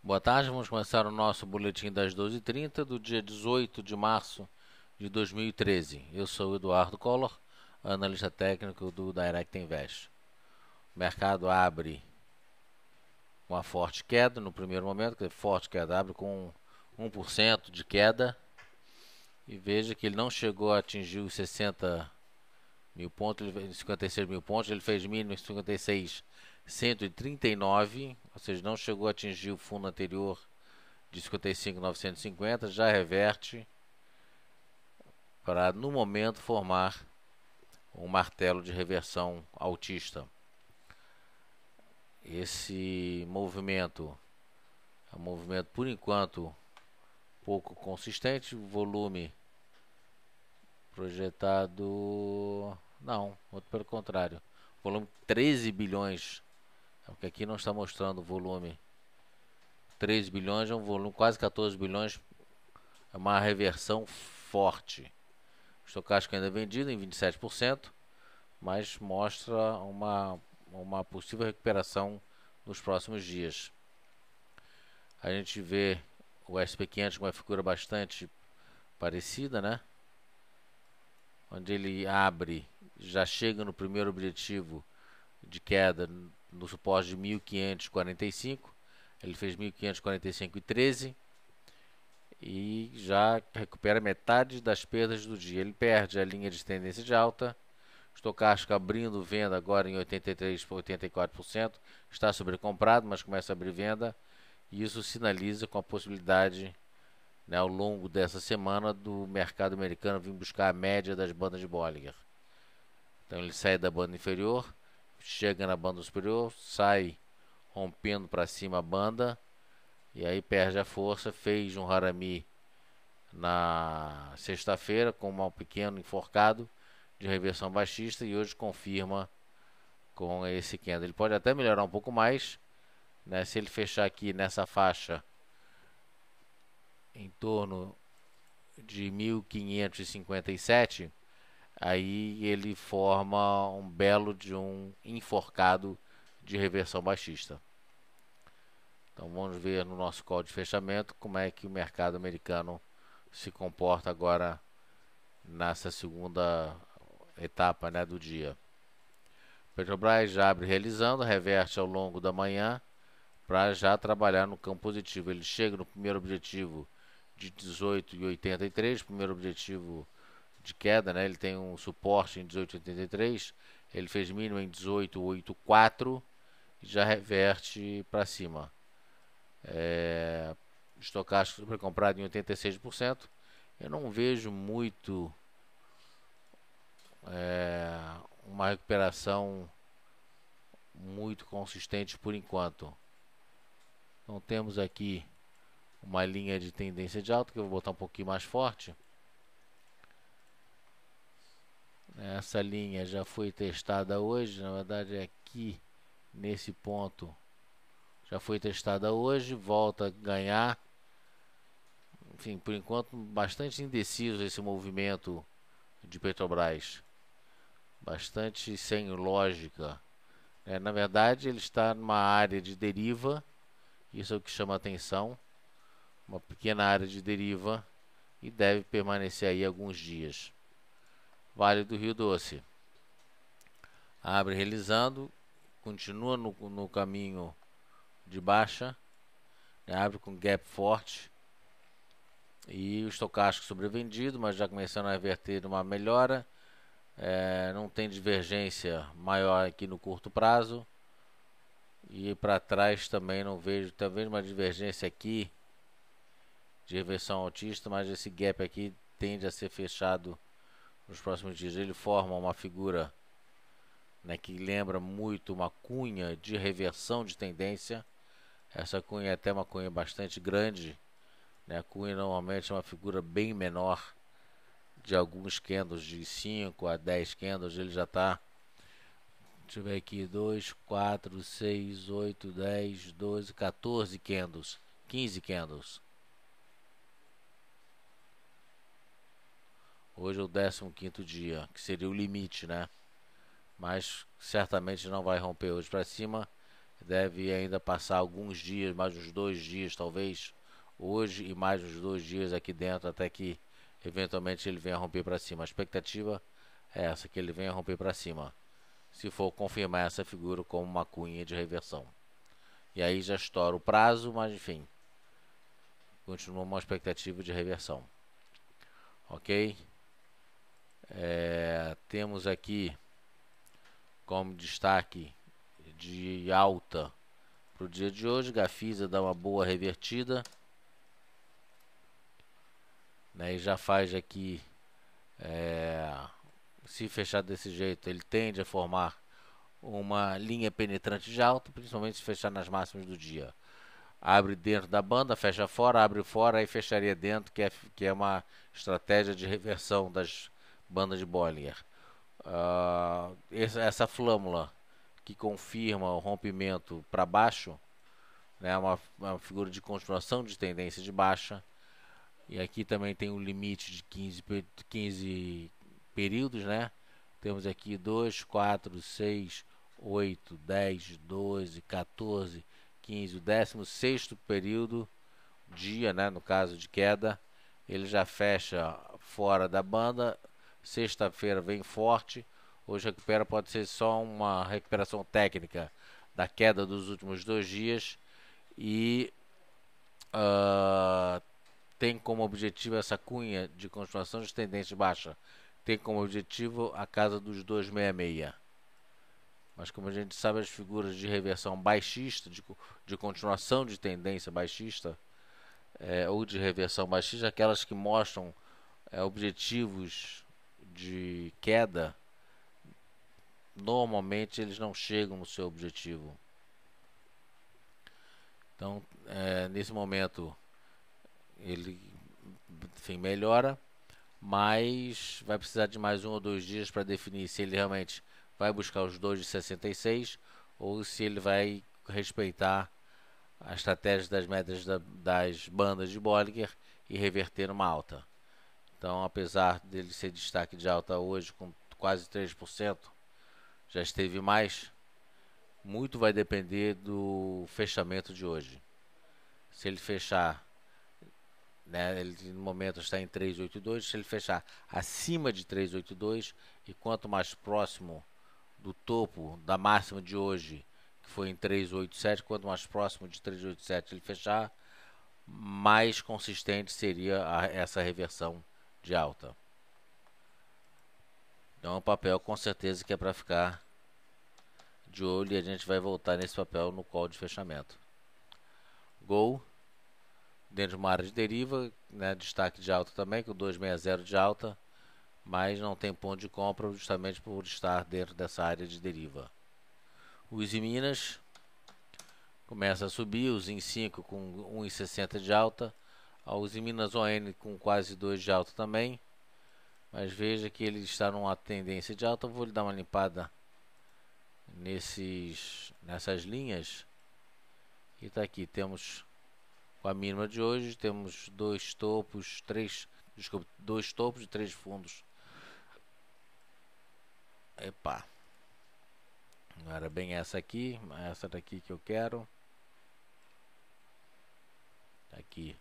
Boa tarde, vamos começar o nosso boletim das 12h30 do dia 18 de março de 2013. Eu sou o Eduardo Collor, analista técnico do Direct Invest. O mercado abre uma forte queda no primeiro momento, que é forte queda, abre com 1% de queda. E veja que ele não chegou a atingir os 60 mil pontos, 56 mil pontos, ele fez mínimo em 56,139, ou seja, não chegou a atingir o fundo anterior de 55,950, já reverte para, no momento, formar um martelo de reversão altista. Esse movimento é um movimento, por enquanto, pouco consistente. O volume projetado... não, muito pelo contrário. Volume 13 bilhões, é o que aqui não está mostrando o volume. 13 bilhões é um volume, quase 14 bilhões, é uma reversão forte. O estocástico ainda é vendido em 27%, mas mostra uma possível recuperação nos próximos dias. A gente vê o SP500 com uma figura bastante parecida, né? Onde ele abre, já chega no primeiro objetivo de queda no suporte de 1545. Ele fez 1545,13 e já recupera metade das perdas do dia. Ele perde a linha de tendência de alta. Estocástico abrindo venda agora em 83 por 84%, está sobrecomprado, mas começa a abrir venda, e isso sinaliza com a possibilidade, né, ao longo dessa semana, do mercado americano vir buscar a média das bandas de Bollinger. Então ele sai da banda inferior, chega na banda superior, sai rompendo para cima a banda, e aí perde a força. Fez um harami na sexta-feira com um pequeno enforcado de reversão baixista, e hoje confirma com esse candle. Ele pode até melhorar um pouco mais, né, se ele fechar aqui nessa faixa em torno de 1557, aí ele forma um belo de um enforcado de reversão baixista. Então vamos ver no nosso call de fechamento como é que o mercado americano se comporta agora nessa segunda etapa, né, do dia. Petrobras já abre realizando, reverte ao longo da manhã para já trabalhar no campo positivo. Ele chega no primeiro objetivo de 18,83, primeiro objetivo de queda, né? Ele tem um suporte em 18,83, ele fez mínimo em 18,84 e já reverte para cima. Estocástico super comprado em 86%. Eu não vejo muito uma recuperação muito consistente por enquanto. Então temos aqui uma linha de tendência de alta que eu vou botar um pouquinho mais forte. Essa linha já foi testada hoje, na verdade é aqui nesse ponto. Já foi testada hoje, volta a ganhar. Enfim, por enquanto bastante indeciso esse movimento de Petrobras. Bastante sem lógica. Na verdade, ele está numa área de deriva. Isso é o que chama a atenção. Uma pequena área de deriva, e deve permanecer aí alguns dias. Vale do Rio Doce abre realizando, continua no caminho de baixa, né, abre com gap forte, e o estocástico sobrevendido, mas já começando a reverter uma melhora. Não tem divergência maior aqui no curto prazo, e para trás também não vejo, talvez uma divergência aqui de reversão altista, mas esse gap aqui tende a ser fechado nos próximos dias. Ele forma uma figura, né, que lembra muito uma cunha de reversão de tendência. Essa cunha é até uma cunha bastante grande, né? A cunha normalmente é uma figura bem menor, de alguns candles, de 5 a 10 candles. Ele já está, deixa eu ver aqui, 2, 4, 6, 8, 10, 12, 14 candles, 15 candles. Hoje é o 15º dia, que seria o limite, né? Mas certamente não vai romper hoje para cima. Deve ainda passar alguns dias, mais uns 2 dias talvez, hoje e mais uns 2 dias aqui dentro, até que eventualmente ele venha romper para cima. A expectativa é essa, que ele venha romper para cima, se for confirmar essa figura como uma cunha de reversão. E aí já estoura o prazo, mas enfim, continua uma expectativa de reversão. Ok? Temos aqui como destaque de alta para o dia de hoje, Gafisa dá uma boa revertida, né, e já faz aqui, se fechar desse jeito, ele tende a formar uma linha penetrante de alta, principalmente se fechar nas máximas do dia. Abre dentro da banda, fecha fora, abre fora e fecharia dentro, que é uma estratégia de reversão das bandas de Bollinger. Essa flâmula que confirma o rompimento para baixo, né, uma figura de continuação de tendência de baixa. E aqui também tem um limite de 15 períodos, né? Temos aqui 2, 4, 6, 8, 10, 12, 14, 15, o 16º período, dia, né, no caso de queda, ele já fecha fora da banda. Sexta-feira vem forte, hoje recupera, pode ser só uma recuperação técnica da queda dos últimos 2 dias, e tem como objetivo essa cunha de continuação de tendência baixa, tem como objetivo a casa dos 266. Mas como a gente sabe, as figuras de reversão baixista, de continuação de tendência baixista, ou de reversão baixista, aquelas que mostram objetivos de queda, normalmente eles não chegam no seu objetivo. Então, nesse momento, ele, enfim, melhora, mas vai precisar de mais 1 ou 2 dias para definir se ele realmente vai buscar os 2,66 ou se ele vai respeitar a estratégia das médias das bandas de Bollinger e reverter uma alta. Então, apesar dele ser destaque de alta hoje com quase 3%, já esteve mais, muito vai depender do fechamento de hoje. Se ele fechar, né, ele no momento está em 382, se ele fechar acima de 382 e quanto mais próximo do topo da máxima de hoje, que foi em 387, quanto mais próximo de 387 ele fechar, mais consistente seria essa reversão de alta. Então é um papel com certeza que é para ficar de olho, e a gente vai voltar nesse papel no call de fechamento. Gol, dentro de uma área de deriva, né, destaque de alta também, com 260 de alta, mas não tem ponto de compra justamente por estar dentro dessa área de deriva. O Uzi Minas começa a subir, o Zin 5 com 1,60 de alta, a Uzi Minas ON com quase 2 de alta também, mas veja que ele está numa tendência de alta. Eu vou lhe dar uma limpada nessas linhas, e está aqui, temos com a mínima de hoje, temos dois topos e 3 fundos. Epa, não era bem essa aqui, essa daqui que eu quero. Aqui,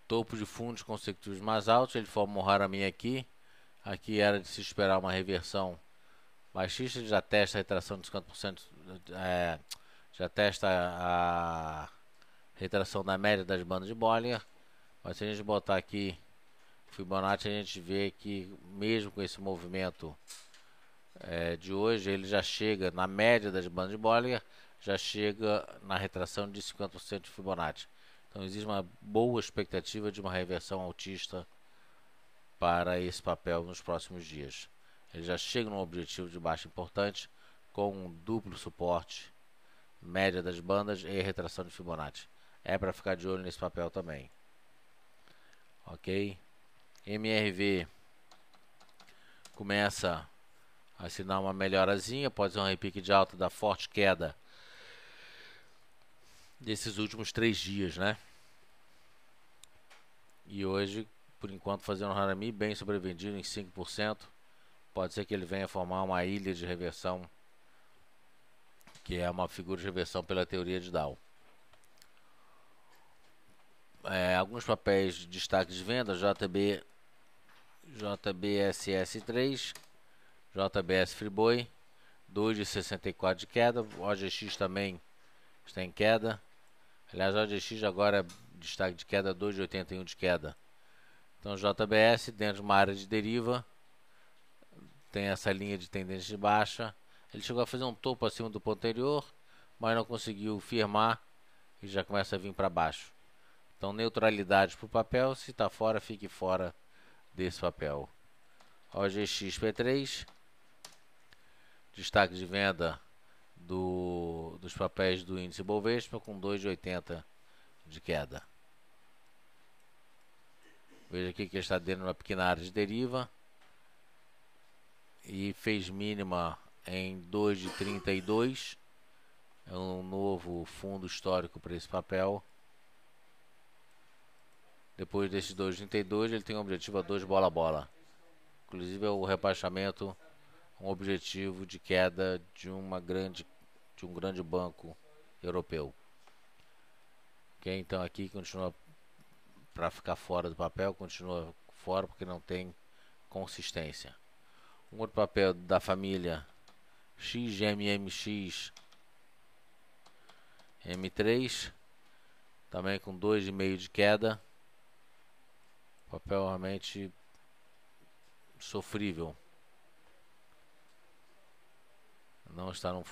topo de fundos consecutivos mais altos, ele forma um Harami aqui. Aqui era de se esperar uma reversão baixista, ele já testa a retração de 50%, já testa a retração da média das bandas de Bollinger. Mas se a gente botar aqui Fibonacci, a gente vê que mesmo com esse movimento de hoje, ele já chega na média das bandas de Bollinger, já chega na retração de 50% de Fibonacci. Então existe uma boa expectativa de uma reversão altista para esse papel nos próximos dias. Ele já chega num objetivo de baixa importante, com um duplo suporte, média das bandas e retração de Fibonacci. É para ficar de olho nesse papel também. Ok? MRV começa a assinar uma melhorazinha, pode ser um repique de alta da forte queda desses últimos 3 dias, né? E hoje, por enquanto, fazendo um Harami bem sobrevendido em 5%. Pode ser que ele venha formar uma ilha de reversão que é uma figura de reversão pela teoria de Dow. Alguns papéis de destaque de venda: JBSS3, JBS Friboi, 2,64 de queda. O OGX também está em queda. Aliás, o OGX agora destaque de queda, 2,81 de queda. Então, JBS dentro de uma área de deriva, tem essa linha de tendência de baixa. Ele chegou a fazer um topo acima do ponto anterior, mas não conseguiu firmar e já começa a vir para baixo. Então, neutralidade para o papel. Se está fora, fique fora desse papel. OGX P3, destaque de venda dos papéis do índice Bovespa com 2,80 de queda. Veja aqui que ele está dentro de uma pequena área de deriva e fez mínima em 2,32. É um novo fundo histórico para esse papel. Depois desses 2,32, ele tem um objetivo a 2 bola-bola. Inclusive, o rebaixamento, um objetivo de queda de um grande banco europeu. Ok, então aqui continua para ficar fora do papel, continua fora porque não tem consistência. Um outro papel da família XMMX M3, também com 2,5 de queda. Papel realmente sofrível. Não está num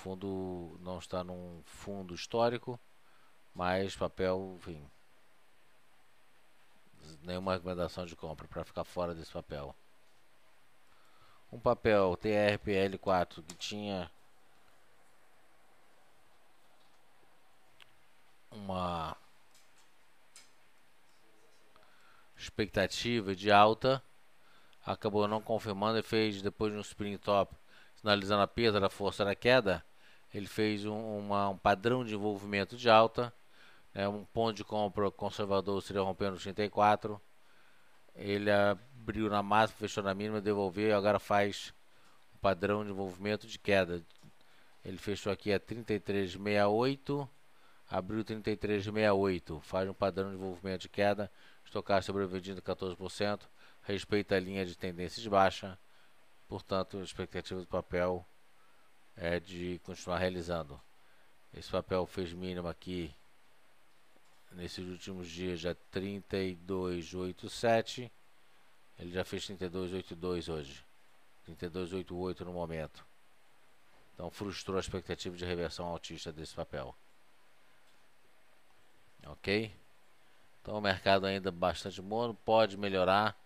fundo histórico, mas papel, enfim, nenhuma recomendação de compra para ficar fora desse papel. Um papel TRPL4 que tinha uma expectativa de alta, acabou não confirmando e fez, depois de um spring top sinalizando a perda da força da queda, ele fez um padrão de envolvimento de alta, um ponto de compra conservador seria rompendo os 34. Ele abriu na máxima, fechou na mínima, devolveu e agora faz um padrão de envolvimento de queda. Ele fechou aqui a 33,68, abriu 33,68, faz um padrão de envolvimento de queda. Estocástico sobrevivendo 14%, respeita a linha de tendência de baixa, portanto a expectativa do papel é de continuar realizando. Esse papel fez mínima aqui nesses últimos dias já 32,87, ele já fez 32,82 hoje, 32,88 no momento. Então frustrou a expectativa de reversão altista desse papel. Ok? Então o mercado ainda bastante morno, pode melhorar,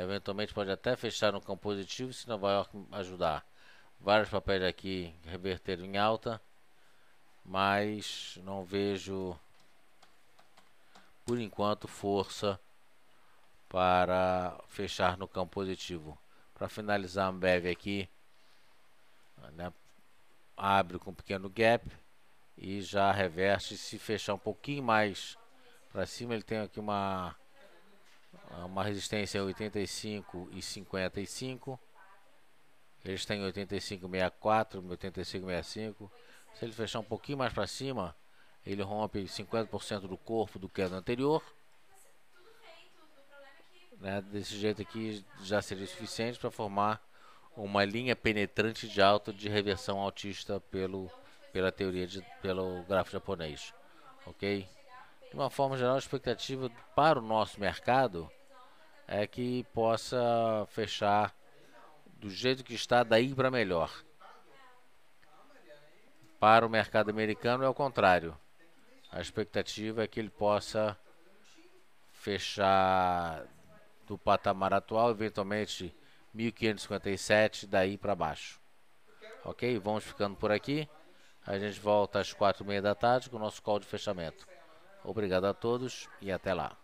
eventualmente pode até fechar no campo positivo se Nova York ajudar. Vários papéis aqui reverteram em alta, mas não vejo por enquanto força para fechar no campo positivo. Para finalizar, a Ambev aqui, né, abre com um pequeno gap e já reverte. Se fechar um pouquinho mais para cima, ele tem aqui uma resistência em 85,55. Eles têm 85,64, 85,65. Se ele fechar um pouquinho mais para cima, ele rompe 50% do corpo do queda anterior, né? Desse jeito aqui já seria suficiente para formar uma linha penetrante de alta de reversão altista pelo gráfico japonês. Ok? De uma forma geral, a expectativa para o nosso mercado é que possa fechar do jeito que está, daí para melhor. Para o mercado americano é o contrário. A expectativa é que ele possa fechar do patamar atual, eventualmente 1557, daí para baixo. Ok? Vamos ficando por aqui. A gente volta às 4h30 da tarde com o nosso call de fechamento. Obrigado a todos e até lá.